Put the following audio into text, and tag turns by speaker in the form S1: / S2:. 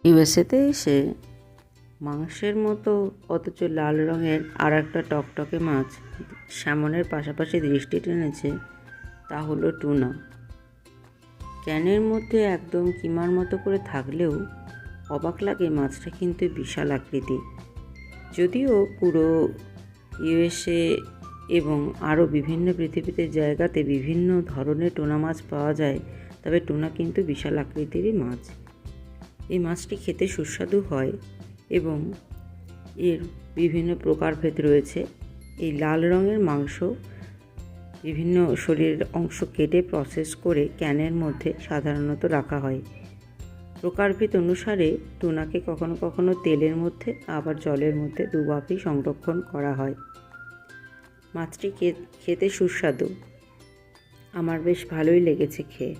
S1: ইউএসএতে এসে মাংসের মতো অথচ লাল রঙের আর একটা টকটকে মাছ স্যামনের পাশাপাশি দৃষ্টি টেনেছে, তা হলো টুনা। ক্যানের মধ্যে একদম কিমার মতো করে থাকলেও অবাক লাগে মাছটা কিন্তু বিশাল আকৃতি। যদিও পুরো ইউএসএ এবং আরও বিভিন্ন পৃথিবীতে জায়গাতে বিভিন্ন ধরনের টুনা মাছ পাওয়া যায়, তবে টুনা কিন্তু বিশাল আকৃতিরই মাছ। এই মাছটি খেতে সুস্বাদু হয় এবং এর বিভিন্ন প্রকারভেদ রয়েছে। এই লাল রঙের মাংস বিভিন্ন শরীরের অংশ কেটে প্রসেস করে ক্যানের মধ্যে সাধারণত রাখা হয়। প্রকারভেদ অনুসারে টুনাকে কখনো কখনো তেলের মধ্যে আবার জলের মধ্যে দুভাবেই সংরক্ষণ করা হয়। মাছটি খেতে সুস্বাদু, আমার বেশ ভালোই লেগেছে খেয়ে।